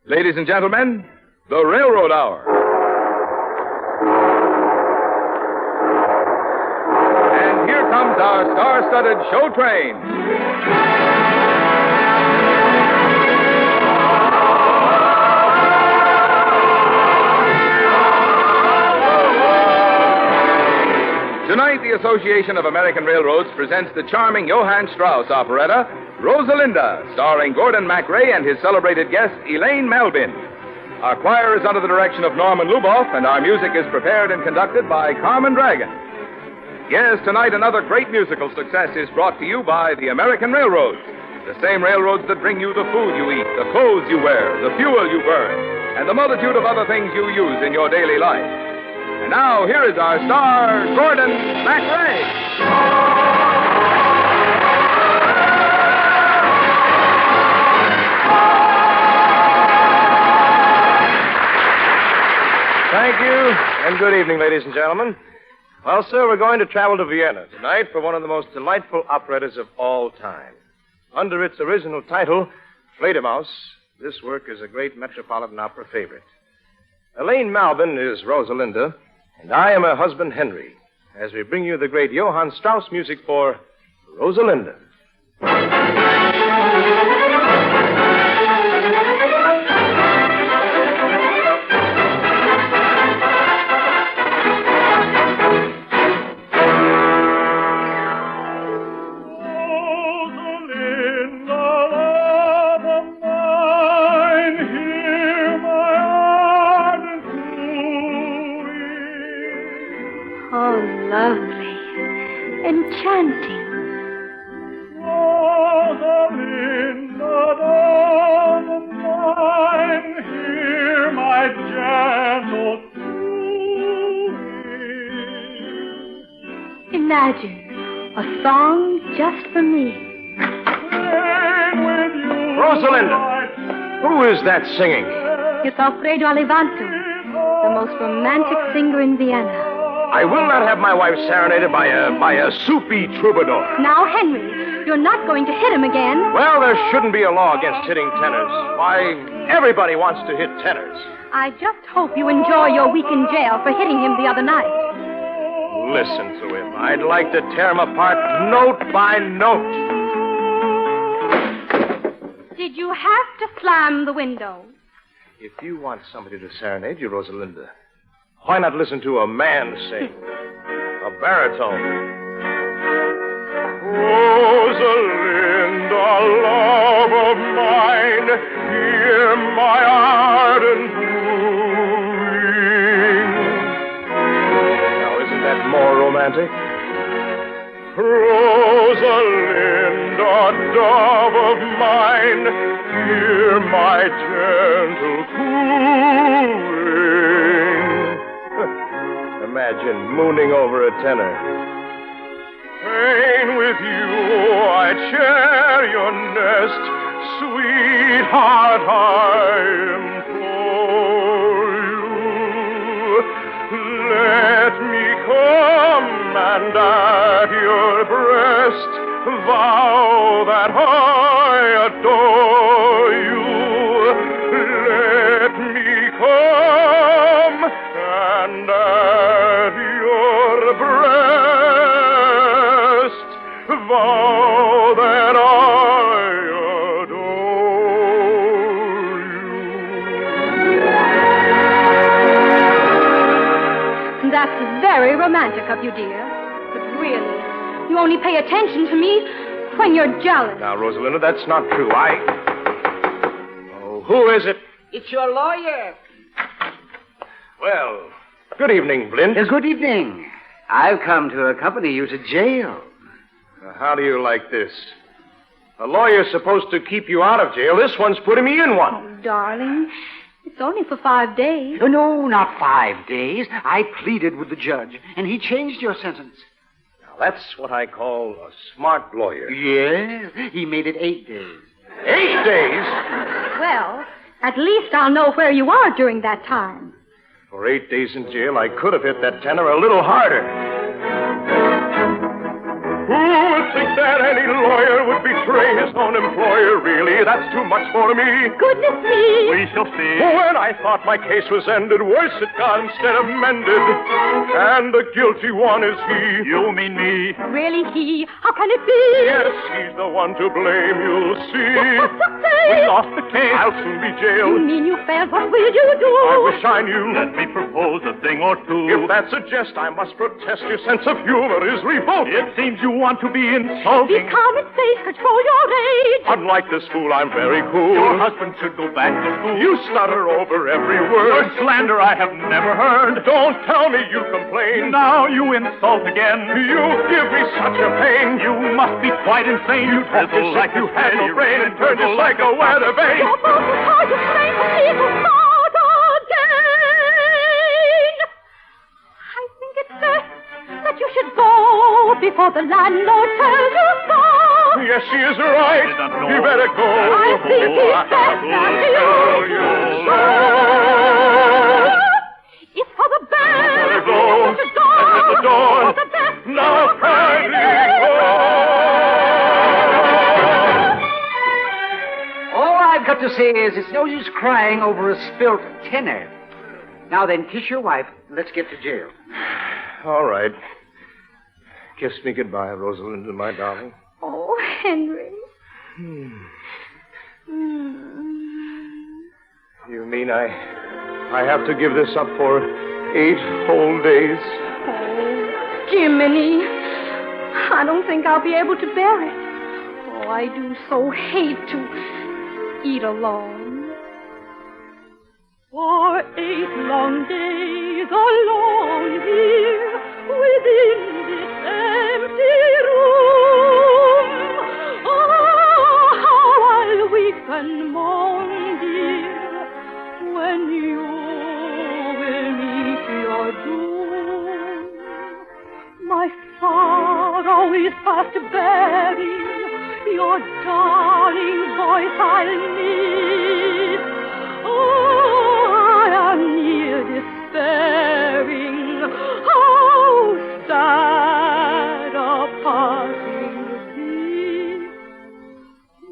Ladies and gentlemen, the Railroad Hour. And here comes our star-studded show train. Tonight, the Association of American Railroads presents the charming Johann Strauss operetta, Rosalinda, starring Gordon MacRae and his celebrated guest, Elaine Melvin. Our choir is under the direction of Norman Luboff, and our music is prepared and conducted by Carmen Dragon. Yes, tonight another great musical success is brought to you by the American Railroads, the same railroads that bring you the food you eat, the clothes you wear, the fuel you burn, and the multitude of other things you use in your daily life. And now, here is our star, Gordon MacRae. Thank you, and good evening, ladies and gentlemen. Well, sir, we're going to travel to Vienna tonight for one of the most delightful operettas of all time. Under its original title, Fledermaus, this work is a great Metropolitan Opera favorite. Elaine Malvin is Rosalinda, and I am her husband, Henry, as we bring you the great Johann Strauss music for Rosalinda. Lovely. Enchanting. Rosalinda, darling mine, hear my gentle cooing. Imagine a song just for me. With you, Rosalinda, who is that singing? It's Alfredo Alivanto, the most romantic singer in Vienna. I will not have my wife serenaded by a soupy troubadour. Now, Henry, you're not going to hit him again. Well, there shouldn't be a law against hitting tenors. Why, everybody wants to hit tenors. I just hope you enjoy your week in jail for hitting him the other night. Listen to him. I'd like to tear him apart note by note. Did you have to slam the window? If you want somebody to serenade you, Rosalinda, why not listen to a man sing? A baritone. Rosalinda, love of mine, hear my ardent wooing. Now, isn't that more romantic? Rosalinda, dove of mine, hear my gentle cooing. Imagine mooning over a tenor. Fain with you I share your nest, sweetheart, I implore you. Let me come and at your breast vow that I adore you. Let me come and at your breast vow that I adore you. That's very romantic of you, dear. But really, you only pay attention to me when you're jealous. Now, Rosalinda, that's not true. Oh, who is it? It's your lawyer. Well, good evening, Blint. Good evening. I've come to accompany you to jail. How do you like this? A lawyer's supposed to keep you out of jail. This one's putting me in one. Oh, darling, it's only for 5 days. Oh, no, not 5 days. I pleaded with the judge, and he changed your sentence. Now, that's what I call a smart lawyer. Yes, he made it 8 days. 8 days? Well, at least I'll know where you are during that time. For 8 days in jail, I could have hit that tenor a little harder. Who think that any lawyer would betray his own employer. Really, that's too much for me. Goodness me! We shall see. When I thought my case was ended, worse it got instead of mended. And the guilty one is he. You mean me? Really, he? How can it be? Yes, he's the one to blame, you'll see. What's to say? We lost the case. I'll soon be You jailed. mean you failed? What will you do? I wish I knew. Let me propose a thing or two. If that's a jest, I must protest. Your sense of humor is revolting. It seems you want to be insulting. Be calm and safe. Control your rage. Unlike this fool, I'm very cool. Your husband should go back to school. You stutter over every word. Your slander I have never heard. Don't tell me you complain. Now you insult again. You give me such a pain. You must be quite insane. You drivel like you a had no steady brain rain and turned it like a weather vane. Your boat is hard to explain to people start again. I think it's best that you should go before the landlord tells you so. Yes, she is right. You better go. I think it's best that you go. It's for the best. Better go. You should go. At the door. For the best. Now, kindly go. All I've got to say is it's no use crying over a spilt tenner. Now then, kiss your wife. Let's get to jail. All right. Kiss me goodbye, Rosalinda, my darling. Oh, Henry. You mean I have to give this up for 8 whole days? Oh, Jiminy. I don't think I'll be able to bear it. Oh, I do so hate to eat alone. For 8 long days alone here within this empty room. Oh, how I'll weep and moan, dear, when you will meet your doom. My far always past bearing, your darling voice I'll miss. Oh, I am near despairing. How sad a parting would be.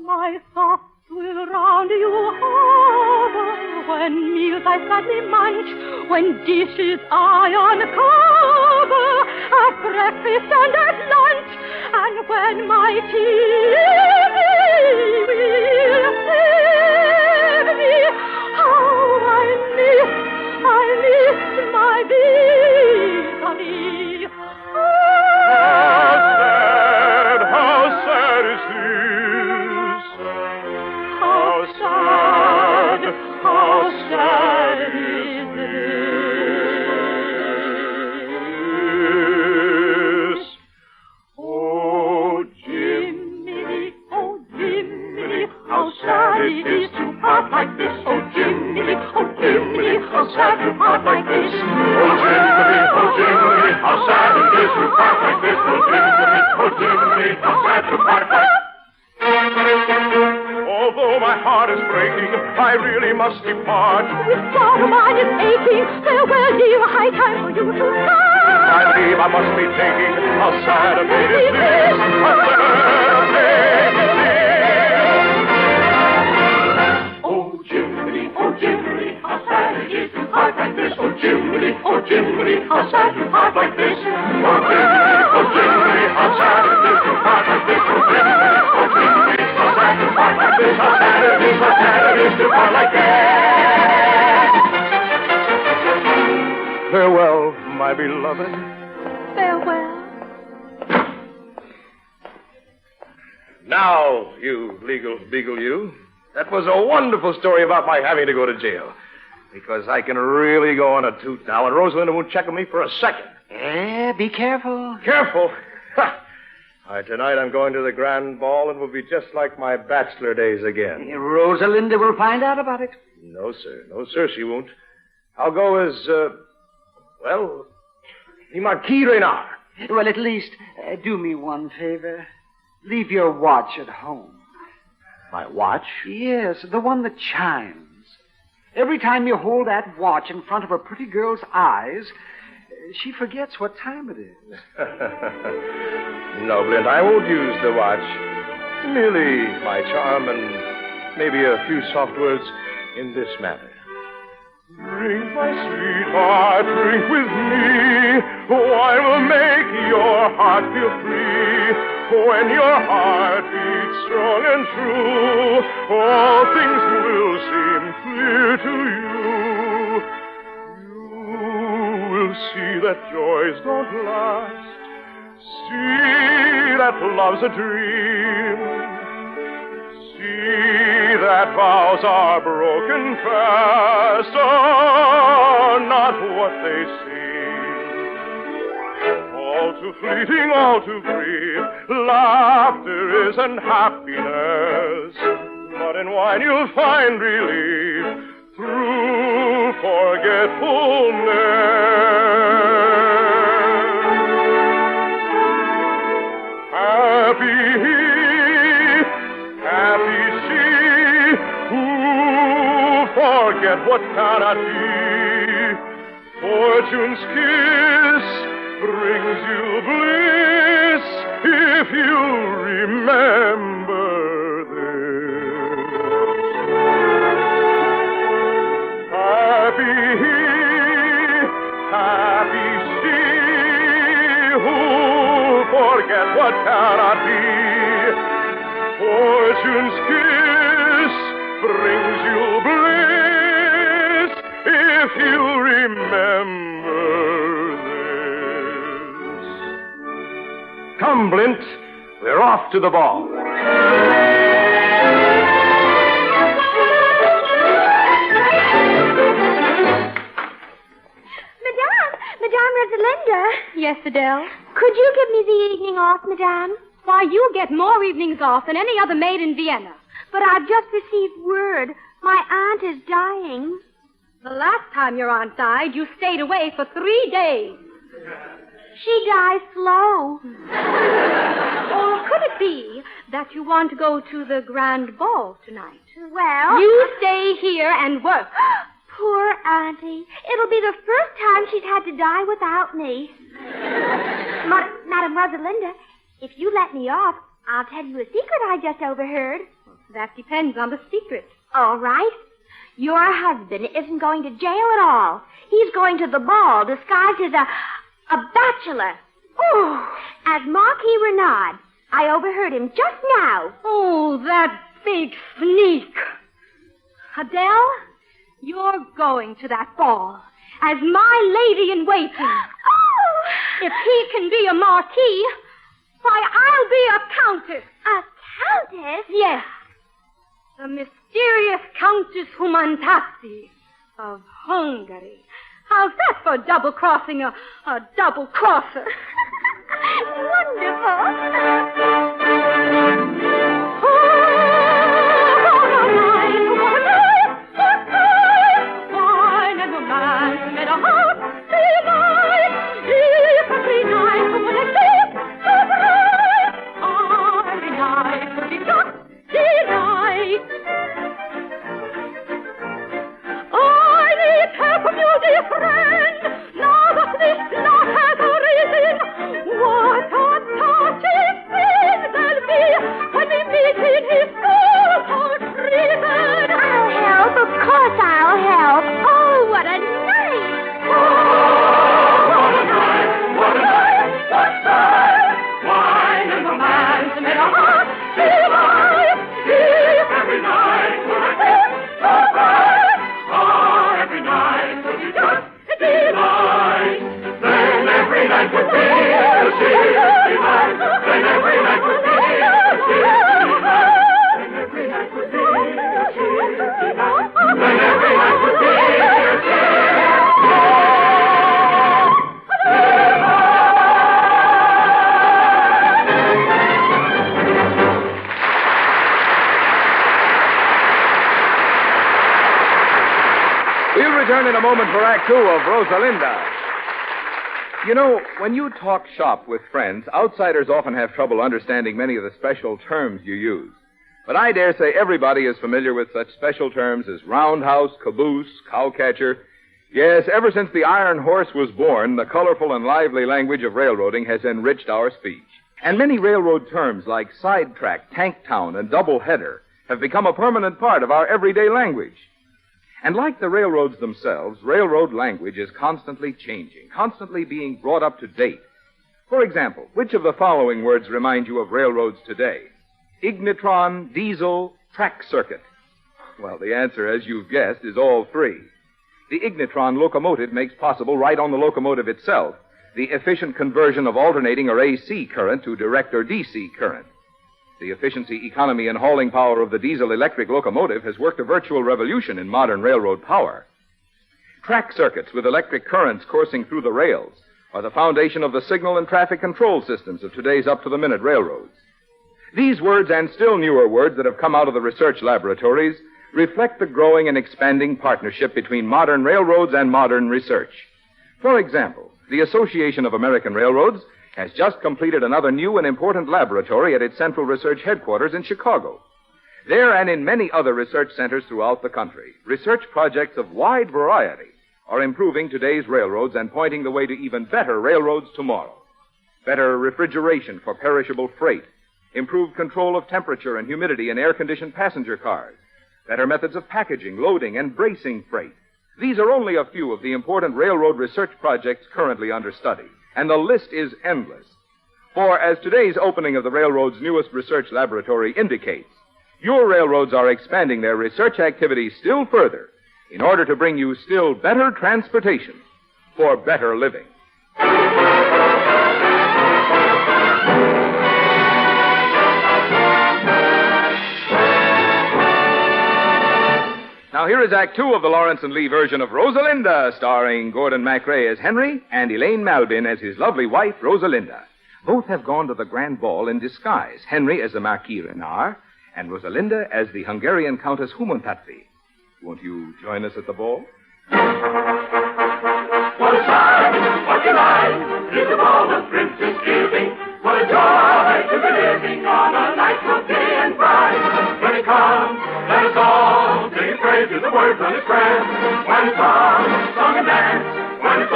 My thoughts will round you hover when meals I sadly munch, when dishes I uncover at breakfast and at lunch, and when my tea will save me. How I miss my Vitaly. How sad is this? How sad is this? Oh, Jiminy, how sad it is to part like this. Oh, Jiminy, how sad to part like this. Oh, Jiminy, how sad it is to part like this. Oh, Jiminy, how sad to part like this. Although my heart is breaking, I really must depart. This part of mine is aching. Farewell, dear, high time for you to start. I leave, I must be taking. How sad a day is this. How sad a day is this. Oh, Jiminy, how sad it is to part like this. Oh, Jiminy, how sad to part like this. Oh, Jiminy, how sad it is to part like this. Oh, Jiminy, how sad to part like this. How sad it is to part like this. Farewell, my beloved. Farewell. Now, you legal beagle, you. That was a wonderful story about my having to go to jail. Because I can really go on a toot now, and Rosalinda won't check on me for a second. Be careful. Careful? Ha! Tonight I'm going to the grand ball, and will be just like my bachelor days again. Rosalinda will find out about it. No, sir. No, sir, she won't. I'll go as, the Marquis Renard. Well, at least, do me one favor. Leave your watch at home. My watch? Yes, the one that chimes. Every time you hold that watch in front of a pretty girl's eyes, she forgets what time it is. No, Blint, I won't use the watch. Merely my charm and maybe a few soft words in this manner. Drink, my sweetheart, drink with me. Oh, I will make your heart feel free. When your heart beats strong and true, all things will seem clear to you. You will see that joys don't last. See that love's a dream. See that vows are broken fast, are not what they seem. All too fleeting, all too brief, laughter is and happiness. But in wine you'll find relief through forgetfulness. Happy she who forget what cannot be. Fortune's kiss brings you bliss if you remember this. Happy she who forget what cannot be. Fortune's kiss brings you bliss if you remember this. Come, Blint, we're off to the ball. Madame Rosalinda. Yes, Adele? Could you give me the evening off, Madame? Why, you get more evenings off than any other maid in Vienna. But I've just received word. My aunt is dying. The last time your aunt died, you stayed away for 3 days. She dies slow. Or could it be that you want to go to the grand ball tonight? Well... You stay here and work. Poor Auntie. It'll be the first time she's had to die without me. Madame Rosalinda, if you let me off, I'll tell you a secret I just overheard. That depends on the secret. All right. Your husband isn't going to jail at all. He's going to the ball disguised as a bachelor. Oh, as Marquis Renaud. I overheard him just now. Oh, that big sneak. Adele, you're going to that ball as my lady-in-waiting. Oh! If he can be a marquis, why, I'll be a countess. A countess? Yes. The mysterious Countess Humantazzi of Hungary. How's that for double-crossing a double-crosser? Wonderful. In a moment for Act Two of Rosalinda. You know, when you talk shop with friends, outsiders often have trouble understanding many of the special terms you use. But I dare say everybody is familiar with such special terms as roundhouse, caboose, cowcatcher. Yes, ever since the Iron Horse was born, the colorful and lively language of railroading has enriched our speech. And many railroad terms like sidetrack, tank town, and double header have become a permanent part of our everyday language. And like the railroads themselves, railroad language is constantly changing, constantly being brought up to date. For example, which of the following words remind you of railroads today? Ignitron, diesel, track circuit. Well, the answer, as you've guessed, is all three. The ignitron locomotive makes possible right on the locomotive itself the efficient conversion of alternating or AC current to direct or DC current. The efficiency, economy, and hauling power of the diesel-electric locomotive has worked a virtual revolution in modern railroad power. Track circuits with electric currents coursing through the rails are the foundation of the signal and traffic control systems of today's up-to-the-minute railroads. These words and still newer words that have come out of the research laboratories reflect the growing and expanding partnership between modern railroads and modern research. For example, the Association of American Railroads has just completed another new and important laboratory at its central research headquarters in Chicago. There and in many other research centers throughout the country, research projects of wide variety are improving today's railroads and pointing the way to even better railroads tomorrow. Better refrigeration for perishable freight, improved control of temperature and humidity in air-conditioned passenger cars, better methods of packaging, loading, and bracing freight. These are only a few of the important railroad research projects currently under study, and the list is endless. For as today's opening of the railroad's newest research laboratory indicates, your railroads are expanding their research activities still further in order to bring you still better transportation for better living. Now here is Act Two of the Lawrence and Lee version of Rosalinda, starring Gordon MacRae as Henry and Elaine Malbin as his lovely wife, Rosalinda. Both have gone to the grand ball in disguise, Henry as the Marquis Renard and Rosalinda as the Hungarian Countess Humontatvi. Won't you join us at the ball? What a time, what delight, is the ball of Princess giving. What a joy to be living on a night so gay and bright. When it comes, let us all sing praise to the words on his prayer. When it's song and dance, when it's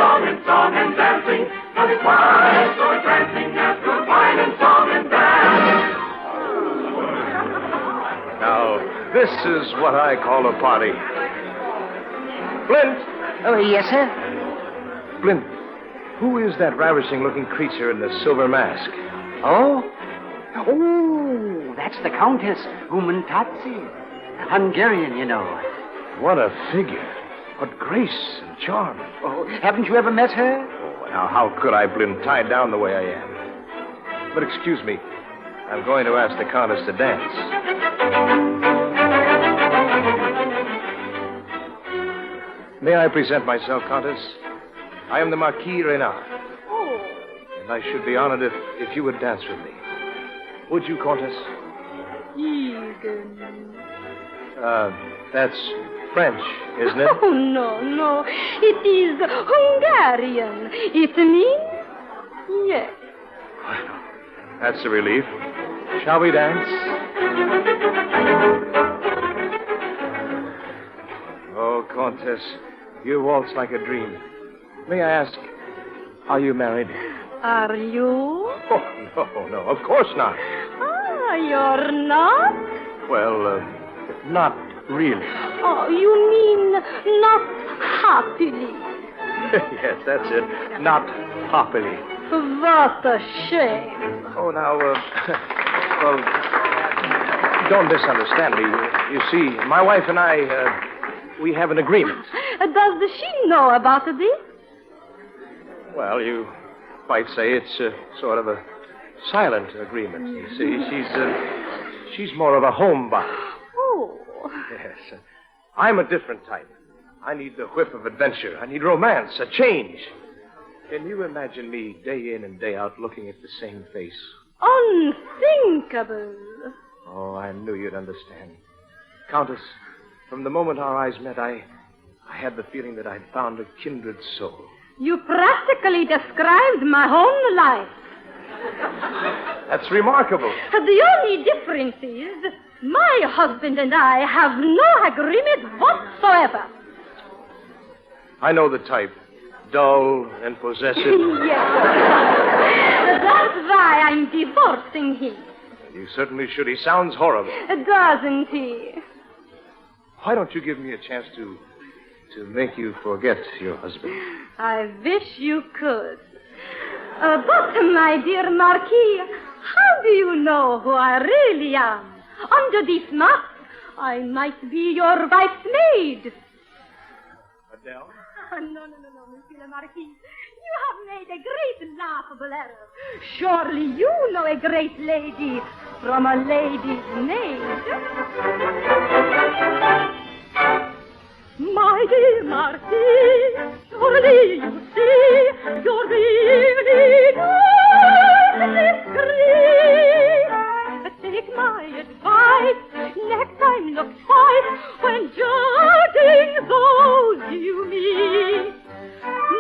song and dancing, nothing quite so entrancing as good wine and song and dance. Now, this is what I call a party. Flint! Oh, yes, sir? Flint, who is that ravishing-looking creature in the silver mask? Oh? Oh, that's the Countess Humontatvi. Hungarian, you know. What a figure. What grace and charm. Oh, haven't you ever met her? Oh, now, how could I, Flint, tied down the way I am? But excuse me. I'm going to ask the Countess to dance. May I present myself, Countess? I am the Marquis Renard. Oh. And I should be honored if you would dance with me. Would you, Countess? Eden. That's French, isn't it? Oh, no. It is Hungarian. It means yes. Well, that's a relief. Shall we dance? Oh, Countess, you waltz like a dream. May I ask, are you married? Are you? Oh, no, of course not. Ah, you're not? Well, not really. Oh, you mean not happily. Yes, that's it. Not happily. What a shame. Oh, now, well, don't misunderstand me. You see, my wife and I, we have an agreement. Does she know about this? Well, you might say it's sort of a silent agreement, you see. She's more of a homebody. Oh. Yes. I'm a different type. I need the whip of adventure. I need romance, a change. Can you imagine me day in and day out looking at the same face? Unthinkable. Oh, I knew you'd understand. Countess, from the moment our eyes met, I had the feeling that I'd found a kindred soul. You practically described my whole life. That's remarkable. The only difference is my husband and I have no agreement whatsoever. I know the type. Dull and possessive. Yes. That's why I'm divorcing him. You certainly should. He sounds horrible. Doesn't he? Why don't you give me a chance to make you forget your husband? I wish you could. But, my dear Marquis, how do you know who I really am? Under this mask, I might be your wife's maid. Adele? No, Monsieur le Marquis. You have made a great laughable error. Surely you know a great lady from a lady's maid. My dear Marquis, surely you see you're really not discreet. Take my advice, next time look twice when judging those you meet.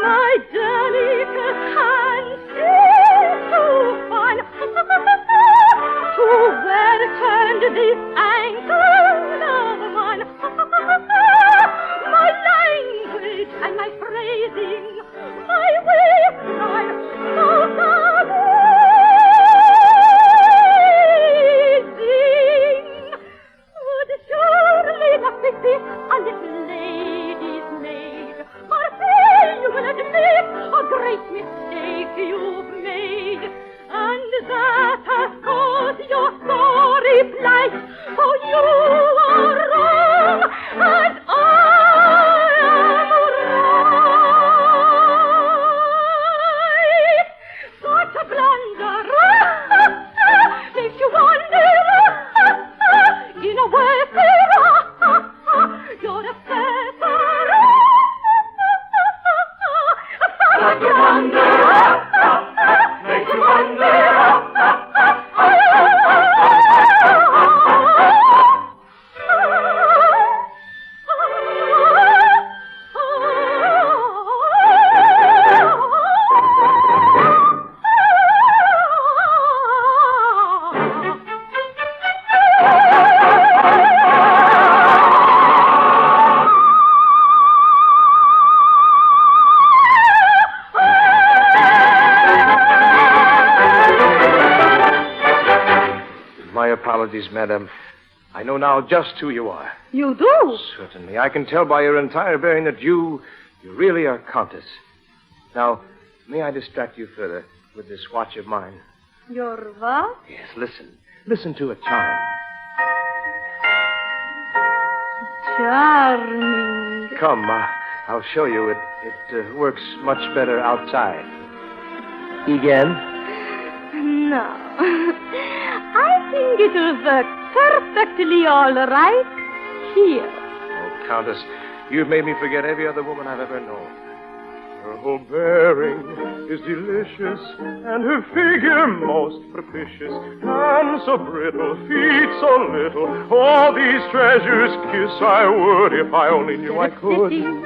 My delicate hand is too fine to well turned this ankle of mine. My language and my phrasing, my waistline, most amazing. Would surely not make this a little lady's maid. Marseille, you will admit a great mistake you've made, and that has caused your sorry plight. For you are wrong, and I am right. Such a blunder makes you wonder. In a word, you're a feather. Such a blunder makes you wonder. My apologies, madam. I know now just who you are. You do? Certainly. I can tell by your entire bearing that you really are Countess. Now, may I distract you further with this watch of mine? Your what? Yes, listen. Listen to it chime. Charming. Come, I'll show you. It works much better outside. Again? No. I think it will work perfectly all right here. Oh, Countess, you've made me forget every other woman I've ever known. Her whole bearing is delicious, and her figure most propitious. Hands so brittle, feet so little, all these treasures kiss I would if I only knew I could. Sitting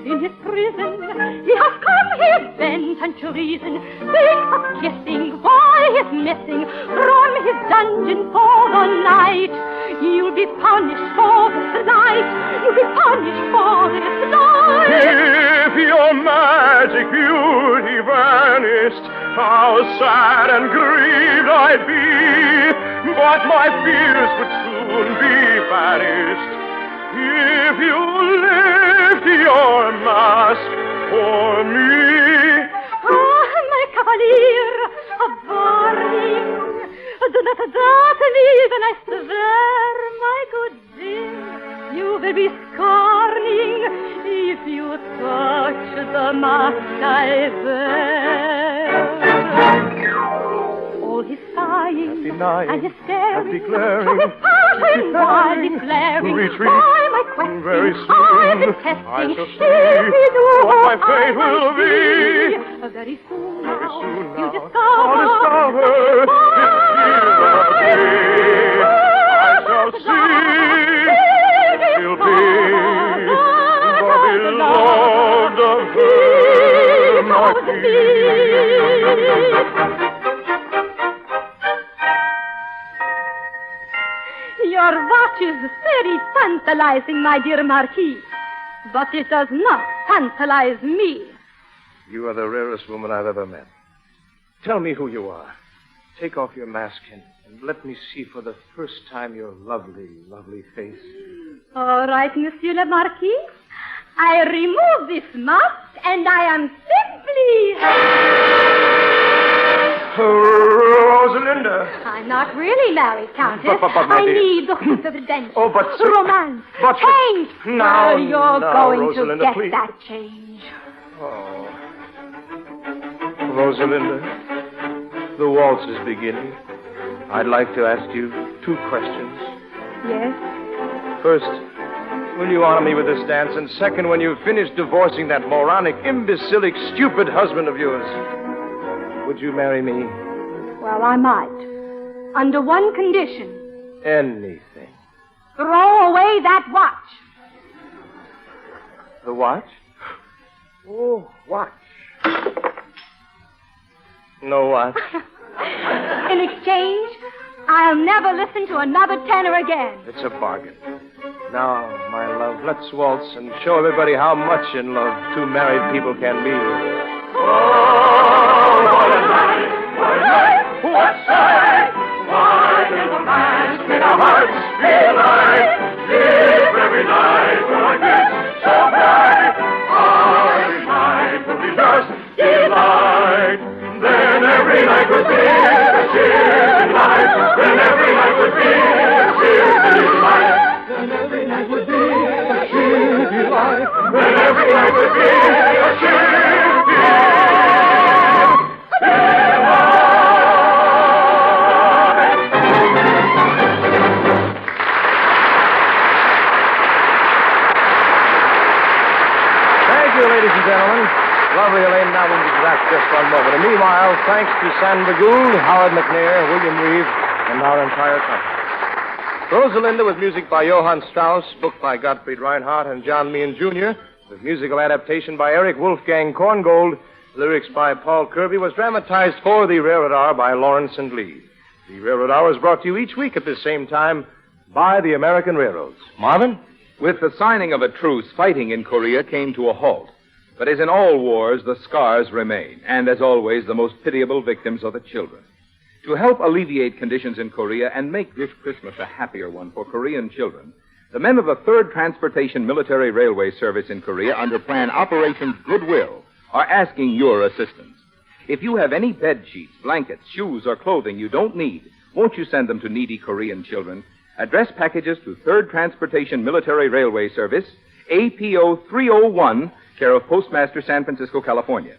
in his prison, he has come here bent unto reason. Think of kissing, why he's missing from his dungeon for the night. You'll be punished for this night. You'll be punished for this night. If your magic beauty vanished, how sad and grieved I'd be. But my fears would soon be banished if you lift your mask for me. Ah, my cavalier, a warning. Do not doubt me when I swear, my good dear, you will be scorning if you touch the mask I wear. All his sighing Denying, and his staring, and declaring, all his passion while declaring, retreat, by my question, very soon, I've been testing, I shall if see we do what my fate I will be. Very soon Very now, soon you now, discover, I'll discover his I shall see he'll be the beloved of her Marquis. Your watch is very tantalizing, my dear Marquis, but it does not tantalize me. You are the rarest woman I've ever met. Tell me who you are. Take off your mask and let me see for the first time your lovely, lovely face. All right, Monsieur le Marquis. I remove this mask, and I am simply... Rosalinda. I'm not really married, Countess. But, my I dear. need the hoof of adventure. Oh, but... Romance. But... Change. Now, Well, you're now, going Rosalinda, to get please. that change. Oh. Rosalinda, the waltz is beginning. I'd like to ask you 2 questions. Yes? First, will you honor me with this dance? And second, when you've finished divorcing that moronic, imbecilic, stupid husband of yours, would you marry me? Well, I might. Under one condition. Anything. Throw away that watch. The watch? Oh, watch. No watch. In exchange, I'll never listen to another tenor again. It's a bargain. Now, my love, let's waltz and show everybody how much in love 2 married people can be. Oh, what a night, what a night, what sight! Why can romance make our hearts feel light? Live every night like this, so bright. Every night will be just delight. Then every night would be a cheer delight. Then every night would be a cheer delight. Then every night would be a cheer delight. Then every night would be a cheer delight. Thank you, ladies and gentlemen. Lovely Elaine Malvin will be back just one moment. And meanwhile, thanks to Sandra Gould, Howard McNair, William Reeve, and our entire company. Rosalinda with music by Johann Strauss, book by Gottfried Reinhardt and John Meehan Jr., with musical adaptation by Eric Wolfgang Korngold, lyrics by Paul Kirby, was dramatized for the Railroad Hour by Lawrence and Lee. The Railroad Hour is brought to you each week at this same time by the American Railroads. Marvin? With the signing of a truce, fighting in Korea came to a halt. But as in all wars, the scars remain, and as always, the most pitiable victims are the children. To help alleviate conditions in Korea and make this Christmas a happier one for Korean children, the men of the 3rd Transportation Military Railway Service in Korea, under plan Operation Goodwill, are asking your assistance. If you have any bed sheets, blankets, shoes, or clothing you don't need, won't you send them to needy Korean children? Address packages to 3rd Transportation Military Railway Service, APO 301, care of Postmaster, San Francisco, California.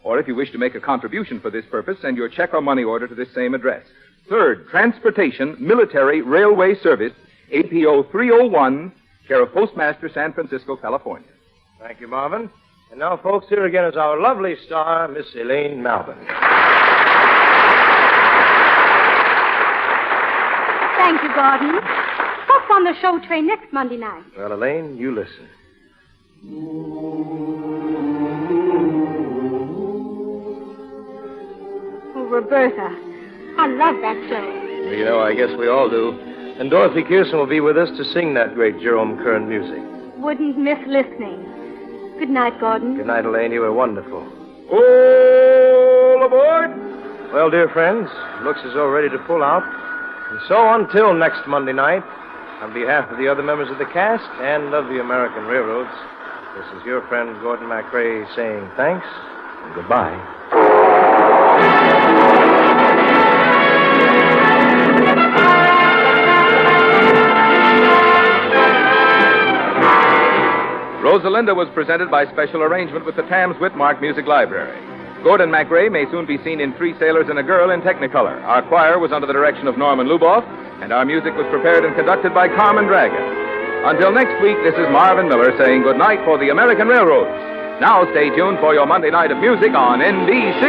Or if you wish to make a contribution for this purpose, send your check or money order to this same address. 3rd Transportation Military Railway Service, APO 301, care of Postmaster, San Francisco, California. Thank you, Marvin. And now, folks, here again is our lovely star, Miss Elaine Malvin. Thank you, Gordon. What's on the show train next Monday night? Well, Elaine, you listen. Oh, Roberta. I love that show. Well, you know, I guess we all do. And Dorothy Kirsten will be with us to sing that great Jerome Kern music. Wouldn't miss listening. Good night, Gordon. Good night, Elaine. You were wonderful. All aboard! Well, dear friends, looks as though we're ready to pull out. And so until next Monday night, on behalf of the other members of the cast and of the American Railroads, this is your friend Gordon MacRae saying thanks and goodbye. Rosalinda was presented by special arrangement with the Tams Whitmark Music Library. Gordon MacRae may soon be seen in Three Sailors and a Girl in Technicolor. Our choir was under the direction of Norman Luboff, and our music was prepared and conducted by Carmen Dragon. Until next week, this is Marvin Miller saying good night for the American Railroads. Now stay tuned for your Monday night of music on NBC.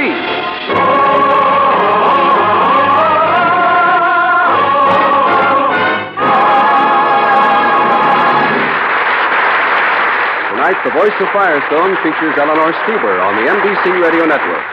Tonight, The Voice of Firestone features Eleanor Stuber on the NBC Radio Network.